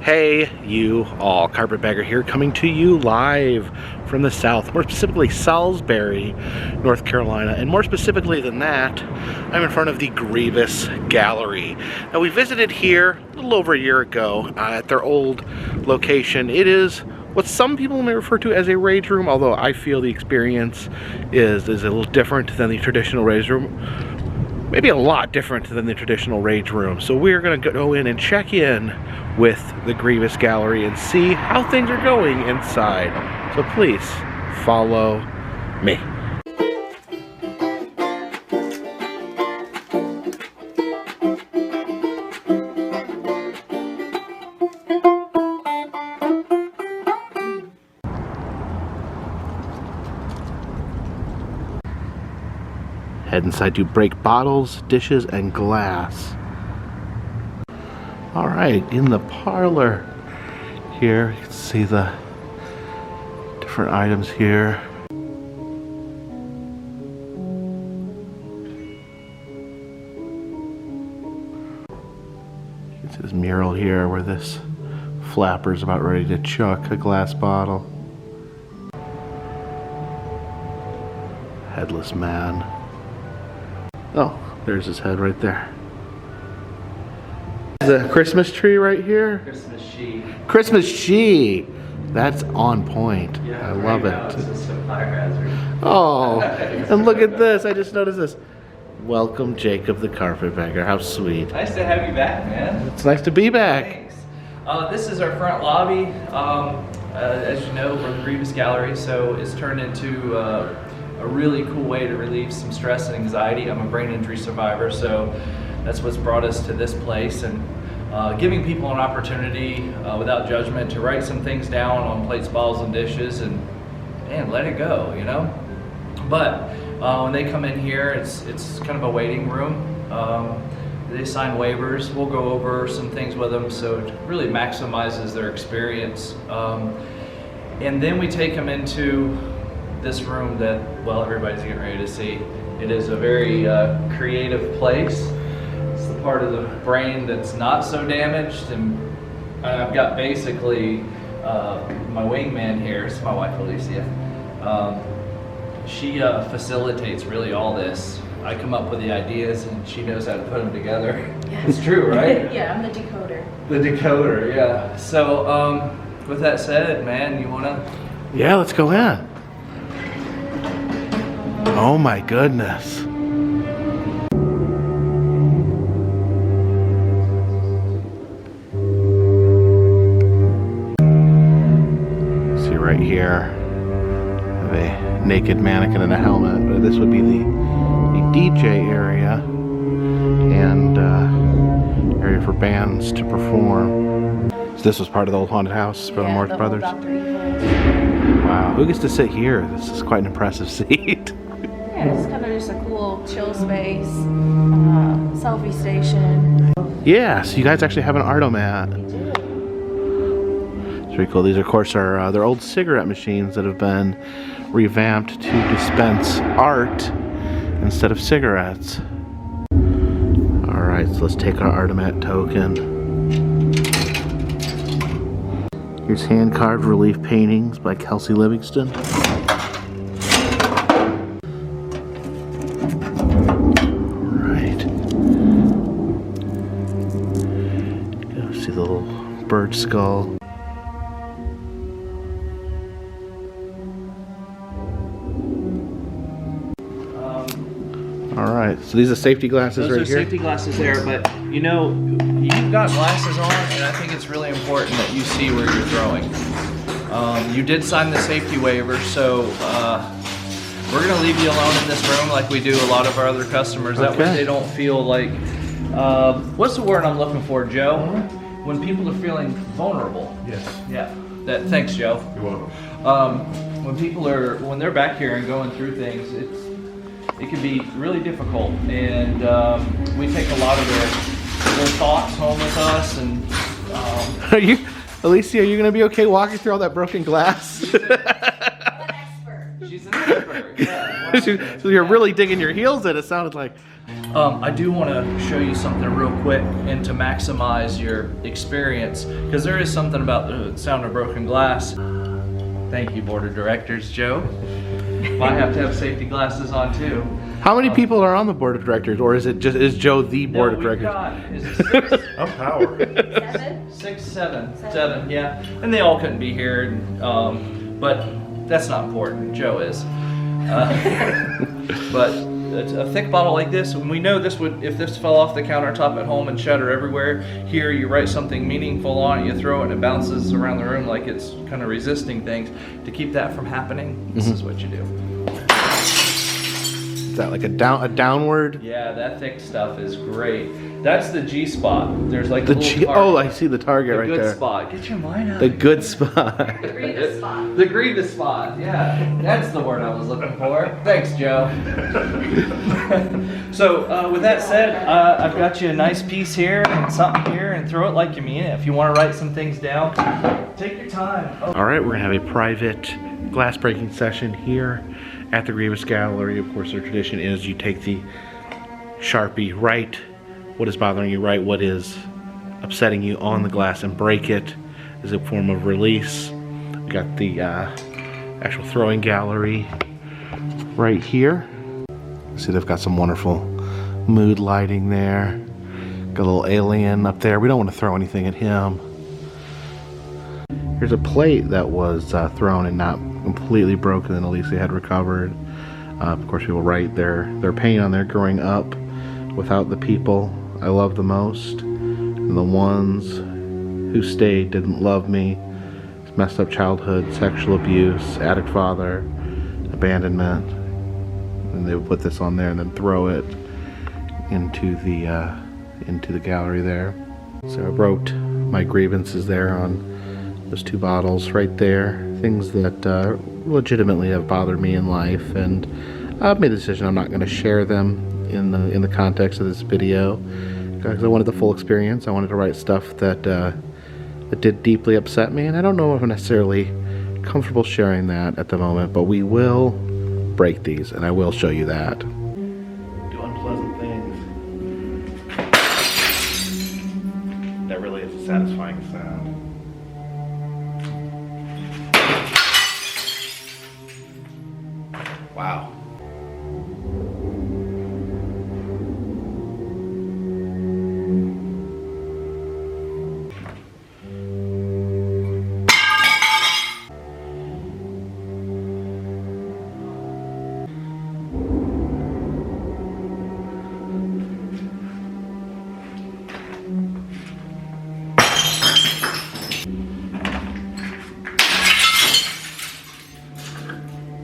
Hey, you all, Carpetbagger here, coming to you live from the south, more specifically Salisbury, North Carolina, and more specifically than that, I'm in front of the Grievous Gallery. Now, we visited here a little over a year ago at their old location. It is what some people may refer to as a rage room, although I feel the experience is a little different than the traditional rage room. Maybe a lot different than the traditional rage room. So we're gonna go in and check in with the Grievous Gallery and see how things are going inside. So please follow me. Head inside to break bottles, dishes, and glass. All right, in the parlor here, you can see the different items here. You can see this mural here where this flapper's about ready to chuck a glass bottle. Headless man. Oh, there's his head right there. The Christmas tree right here. Christmas she. Christmas she. That's on point. Yeah, I love it. It's just a fire hazard. Oh, and look at this. I just noticed this. Welcome, Jacob the Carpetbagger. How sweet. Nice to have you back, man. It's nice to be back. Thanks. This is our front lobby. As you know, we're the Grievous Gallery, so it's turned into a really cool way to relieve some stress and anxiety. I'm a brain injury survivor, so that's what's brought us to this place, and giving people an opportunity without judgment to write some things down on plates, bottles, and dishes, and let it go, you know. But when they come in here, it's kind of a waiting room. They sign waivers. We'll go over some things with them, so it really maximizes their experience. And then we take them into this room that, well, everybody's getting ready to see. It is a very creative place. It's the part of the brain that's not so damaged, and I've got basically my wingman here. It's my wife, Alicia. She facilitates really all this. I come up with the ideas, and she knows how to put them together. Yeah. It's true, right? Yeah, I'm the decoder. The decoder, yeah. So, with that said, man, you wanna? Yeah, let's go in. Oh my goodness. See right here, have a naked mannequin in a helmet. This would be the DJ area and area for bands to perform. So this was part of the old haunted house for the Morse Brothers. Wow, who gets to sit here? This is quite an impressive seat. Yeah, it's kind of just a cool chill space, selfie station. Yeah, so you guys actually have an Artomat. We do. It's pretty cool. These, of course, are their old cigarette machines that have been revamped to dispense art instead of cigarettes. All right, so let's take our Artomat token. Here's hand-carved relief paintings by Kelsey Livingston. The little bird skull. All right, so these are safety glasses right here? Those are safety glasses there, but you know, you've got glasses on, and I think it's really important that you see where you're throwing. You did sign the safety waiver, so we're gonna leave you alone in this room like we do a lot of our other customers. That way they don't feel like, what's the word I'm looking for, Joe? When people are feeling vulnerable. Yes. Yeah. Thanks, Joe. You're welcome. When they're back here and going through things, it can be really difficult, and we take a lot of their thoughts home with us. And Are you, Alicia? Are you gonna be okay walking through all that broken glass? I'm an expert. She's an expert. Yeah. So you're really digging your heels in, it sounded like. I do want to show you something real quick and to maximize your experience, because there is something about the sound of broken glass. Thank you, board of directors, Joe. Might have to have safety glasses on too. How many people are on the board of directors, or is Joe the board of directors? Is it six? I'm power. 7? Six, seven, yeah. And they all couldn't be here, but that's not important. Joe is. But a thick bottle like this, and we know this would, if this fell off the countertop at home and shatter everywhere, here you write something meaningful on it, you throw it and it bounces around the room like it's kind of resisting things. To keep that from happening, this is what you do. Is that like a downward? Yeah, that thick stuff is great. That's the G spot. There's like The a little G. target. Oh, I see the target right The good there. spot. Get your mind out. The good spot. The grievous spot. The grievous spot. Yeah, that's the word I was looking for. Thanks, Joe. So with that said, I've got you a nice piece here and something here, and throw it like you mean it. If you want to write some things down, take your time. Oh. All right, we're gonna have a private glass breaking session here at the Grievous Gallery. Of course, their tradition is you take the Sharpie, write what is bothering you, write what is upsetting you on the glass, and break it as a form of release. We got the actual throwing gallery right here. See, they've got some wonderful mood lighting there. Got a little alien up there. We don't want to throw anything at him. Here's a plate that was thrown and not completely broken, and at least they had recovered. Of course, people write their pain on there growing up without the people I love the most, and the ones who stayed didn't love me. Messed up childhood, sexual abuse, addict father, abandonment. And they would put this on there and then throw it into the gallery there. So I wrote my grievances there on those two bottles right there. Things that legitimately have bothered me in life, and I've made the decision I'm not going to share them in the context of this video because I wanted the full experience. I wanted to write stuff that did deeply upset me, and I don't know if I'm necessarily comfortable sharing that at the moment, but we will break these, and I will show you that. Do unpleasant things. That really is a satisfying sound. Wow.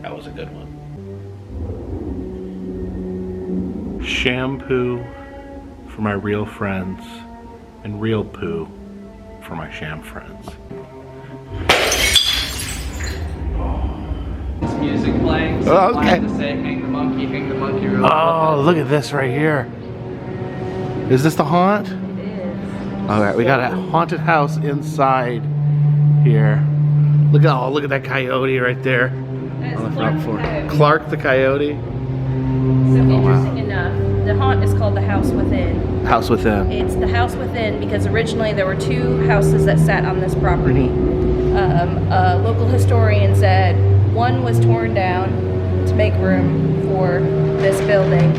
That was a good one. Shampoo for my real friends, and real poo for my sham friends. This music playing. So Oh, okay. I have to say, hang the monkey real Oh, look at this right here. Is this the haunt? It is. All right, we got a haunted house inside here. Look at that coyote right there. That's On the Clark front floor. Coyote. Clark the coyote. So interesting enough, the haunt is called the House Within. House within. It's the House Within because originally there were two houses that sat on this property. A local historian said one was torn down to make room for this building,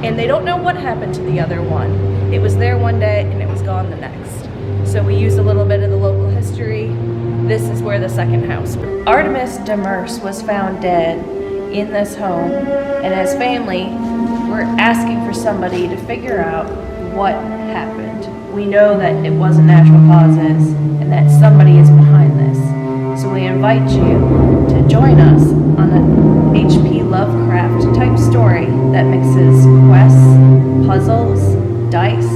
and they don't know what happened to the other one. It was there one day and it was gone the next. So we used a little bit of the local history. This is where the second house. Artemis Demers was found dead in this home, and as family, we're asking for somebody to figure out what happened. We know that it wasn't natural causes and that somebody is behind this. So we invite you to join us on an H.P. Lovecraft type story that mixes quests, puzzles, dice,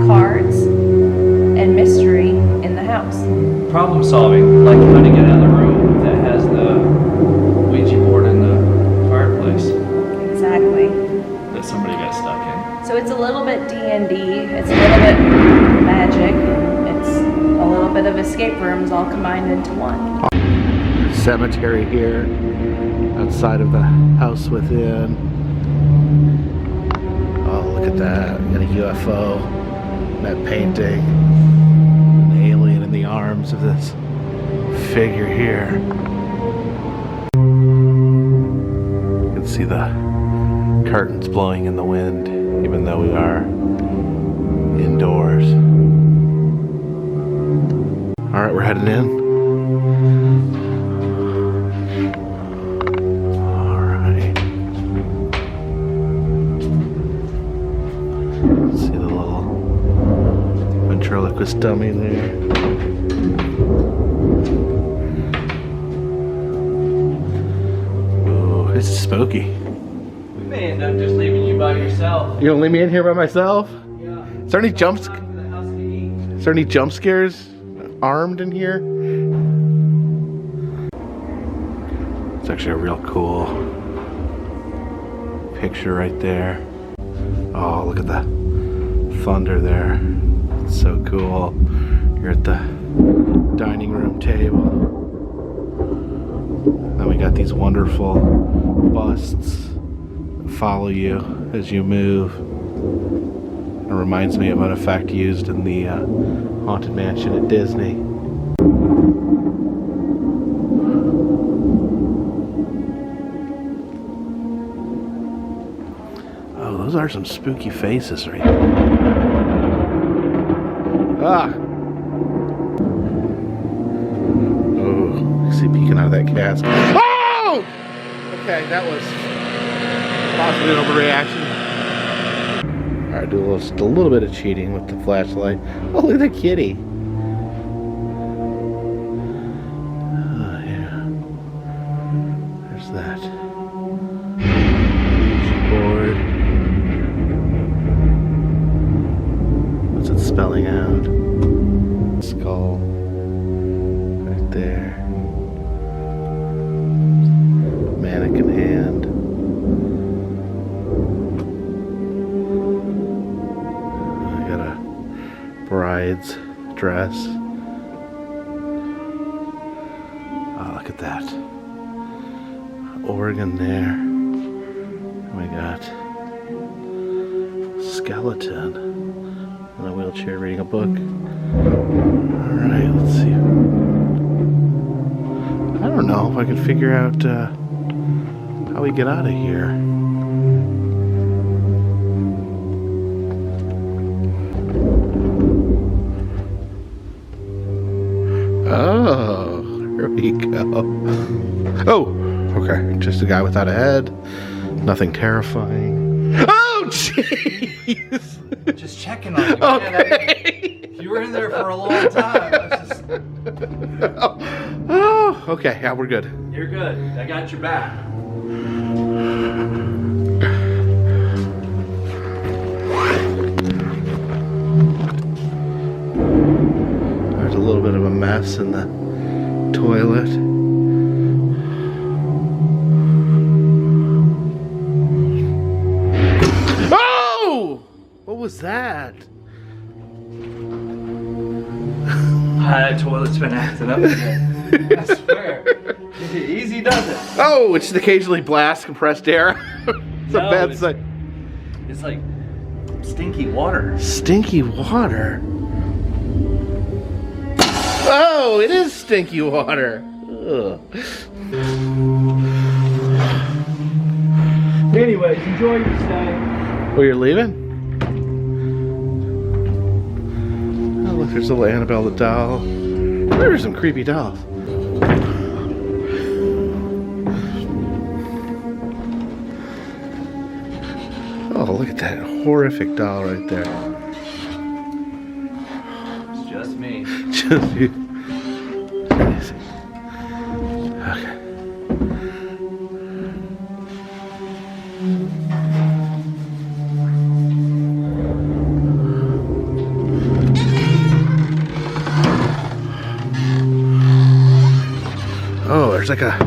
cards, and mystery in the house. Problem solving, like how to get out of the room that has the Ouija board in the fireplace Exactly. that somebody got stuck in. So it's a little bit D&D, it's a little bit magic, it's a little bit of escape rooms all combined into one. Cemetery here. outside of the house within. Oh, look at that. We got a UFO. That painting. An alien in the arms of this figure here. You can see the curtains blowing in the wind, even though we are indoors. Alright, we're heading in. Alright. See the little ventriloquist dummy there. Ooh, this is spooky. We may end up just leaving you by yourself. You gonna leave me in here by myself? Yeah. Is there any jumps? Time for the house to eat. Is there any jump scares armed in here? It's actually a real cool picture right there. Oh, look at the thunder there. It's so cool. You're at the dining room table. Then we got these wonderful busts that follow you as you move. It reminds me of an effect used in the Haunted Mansion at Disney. Oh, those are some spooky faces right there. Ah! Oh, I see peeking out of that cask. Oh! Okay, that was possibly an overreaction. Alright, do just a little bit of cheating with the flashlight. Oh, look at the kitty. Oh, yeah. There's that. Board. What's it spelling out? Skull. Right there. Mannequin hand. Bride's dress. Oh, look at that. Organ there. We got skeleton in a wheelchair reading a book. Alright, let's see. I don't know if I can figure out how we get out of here. Oh, here we go. Oh, okay. Just a guy without a head. Nothing terrifying. Oh, jeez. Just checking on you. Okay. Man, you were in there for a long time. Oh, okay. Yeah, we're good. You're good. I got your back. There's a little bit of a mess in the toilet. Oh! What was that? That toilet's been acting up again. I swear. Easy does it. Oh, it's occasionally blast compressed air. It's a bad sight. It's like stinky water. Stinky water? Oh, it is stinky water. Ugh. Anyways, enjoy your stay. Oh, you're leaving? Oh, look, there's little Annabelle the doll. There's some creepy dolls. Oh, look at that horrific doll right there. It's just me. Just you. Okay. Oh, there's like a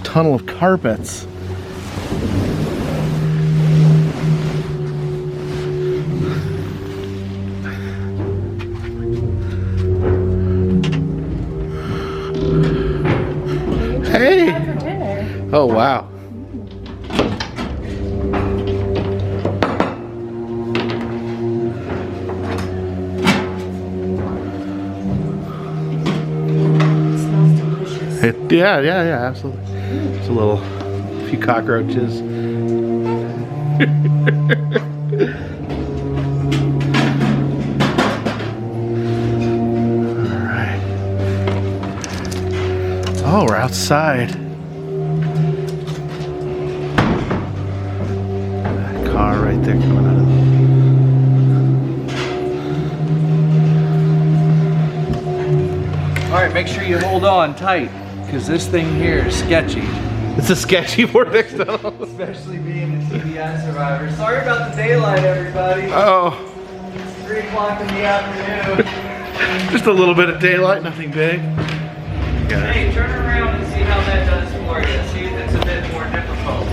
tunnel of carpets. Hey! Oh, wow. Yeah, absolutely. Just a few cockroaches. Alright. Oh, we're outside. That car right there coming out of All right, make sure you hold on tight, because this thing here is sketchy. It's a sketchy vortex tunnel. Especially being a TBI survivor. Sorry about the daylight, everybody. Oh. It's 3 o'clock in the afternoon. Just a little bit of daylight, nothing big. Hey, turn around and see how that does for you. See if it's a bit more difficult.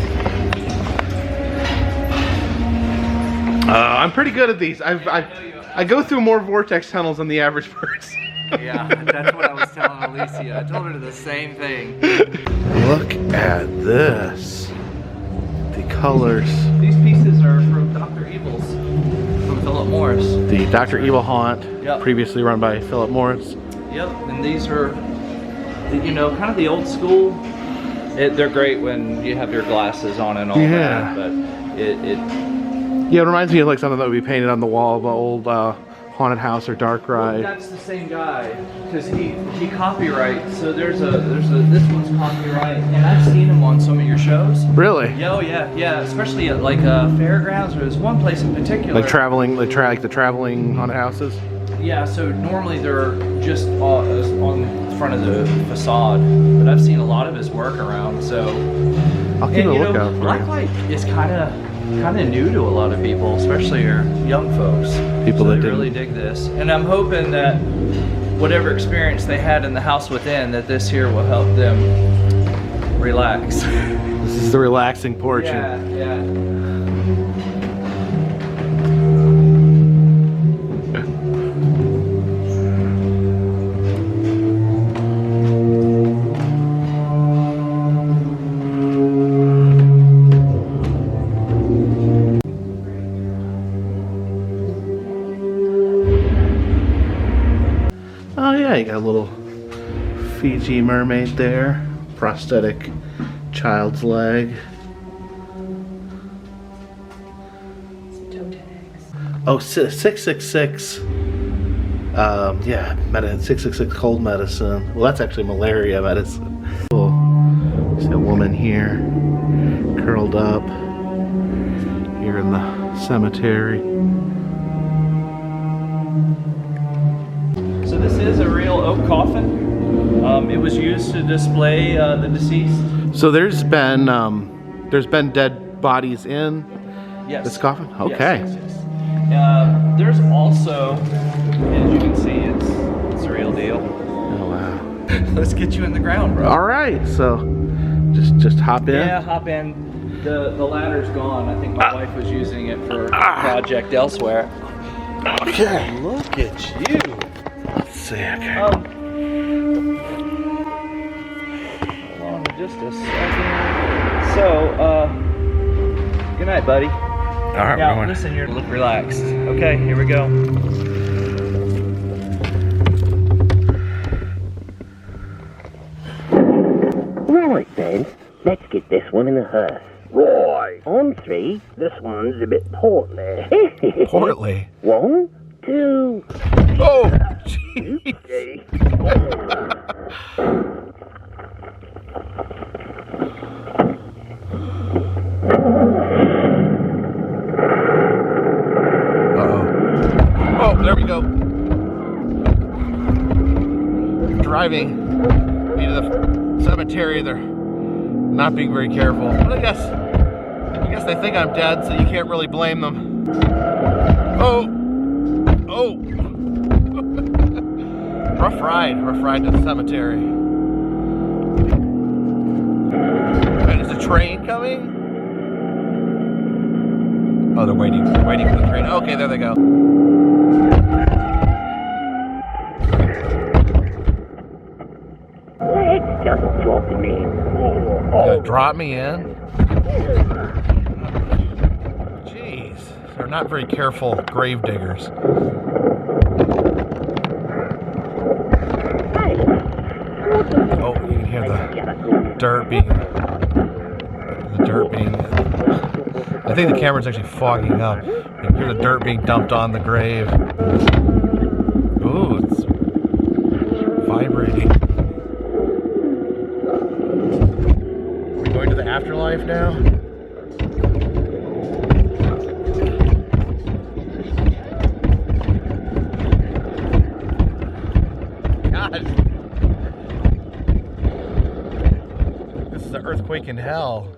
I'm pretty good at these. I go through more vortex tunnels than the average person. Yeah, that's what I was telling Alicia. I told her the same thing. Look at this. The colors. These pieces are from Dr. Evil's, from Philip Morris. The Dr. Evil Haunt, Yep. previously run by Philip Morris. Yep, and these are, you know, kind of the old school. They're great when you have your glasses on and all that, but Yeah, it reminds me of like something that would be painted on the wall of an old haunted house or dark ride. Well, that's the same guy, because he copyrights. So this one's copyright, and I've seen him on some of your shows. Really? Oh yeah, especially at like fairgrounds. There's one place in particular. Like traveling, like the traveling haunted houses. Yeah, so normally they're just on the front of the facade, but I've seen a lot of his work around. So I'll keep a lookout for Blacklight is kind of new to a lot of people, especially your young folks. People that really dig this, and I'm hoping that whatever experience they had in the house within, that this here will help them relax. This is the relaxing portion. Yeah. Oh yeah, you got a little Fiji mermaid there. Prosthetic child's leg. Toe tags. Oh, 666. Yeah, 666 cold medicine. Well, that's actually malaria medicine. Cool. See a woman here, curled up here in the cemetery. So this is a real oak coffin. It was used to display the deceased. So there's been dead bodies in this coffin. Okay. Yes. There's also, as you can see, it's a real deal. Oh wow. Let's get you in the ground, bro. All right. So just hop in. Yeah, hop in. The ladder's gone. I think my wife was using it for a project elsewhere. Okay. Look at you. Let's see. Okay. Hold on just a second. So, good night, buddy. All right. Now, we're going. listen, you're look relaxed. Okay, here we go. Right then, let's get this one in the hearse. Right. On 3, this one's a bit portly. Portly. 1, 2. Oh. Okay. Oh, there we go. Driving me to the cemetery. They're not being very careful. But I guess they think I'm dead, so you can't really blame them. Oh. Rough ride to the cemetery. Wait, is the train coming? Oh, they're waiting for the train. Okay, there they go. Let's just drop him in. Gonna drop me in? Jeez, they're not very careful grave diggers. Oh, you can hear the dirt being. I think the camera's actually fogging up. You can hear the dirt being dumped on the grave. Ooh, it's vibrating. We're going to the afterlife now. This is an earthquake in hell.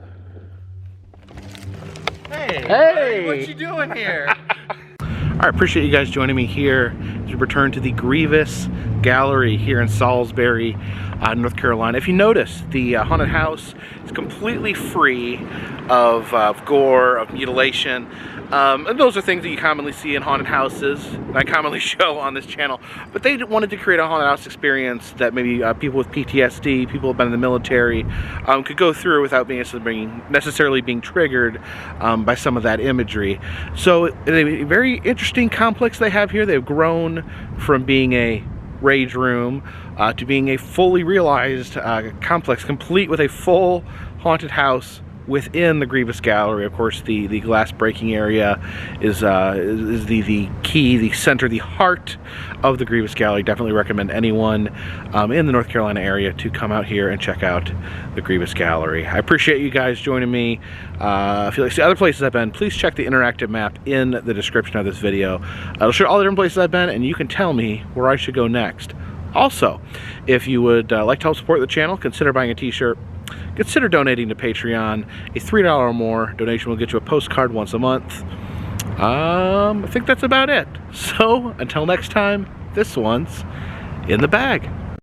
Hey! What you doing here? I appreciate you guys joining me here as we return to the Grievous Gallery here in Salisbury, North Carolina. If you notice, the haunted house is completely free of gore, of mutilation. And those are things that you commonly see in haunted houses, and I commonly show on this channel. But they wanted to create a haunted house experience that maybe people with PTSD, people who have been in the military, could go through without necessarily being triggered by some of that imagery. So a very interesting complex they have here. They've grown from being a rage room to being a fully realized complex, complete with a full haunted house within the Grievous Gallery. Of course, the glass breaking area is the key, the center, the heart of the Grievous Gallery. Definitely recommend anyone in the North Carolina area to come out here and check out the Grievous Gallery. I appreciate you guys joining me. If you like to see other places I've been, please check the interactive map in the description of this video. It'll show all the different places I've been, and you can tell me where I should go next. Also, if you would like to help support the channel, consider buying a t-shirt. Consider donating to Patreon. A $3 or more donation will get you a postcard once a month. I think that's about it. So, until next time, this one's in the bag.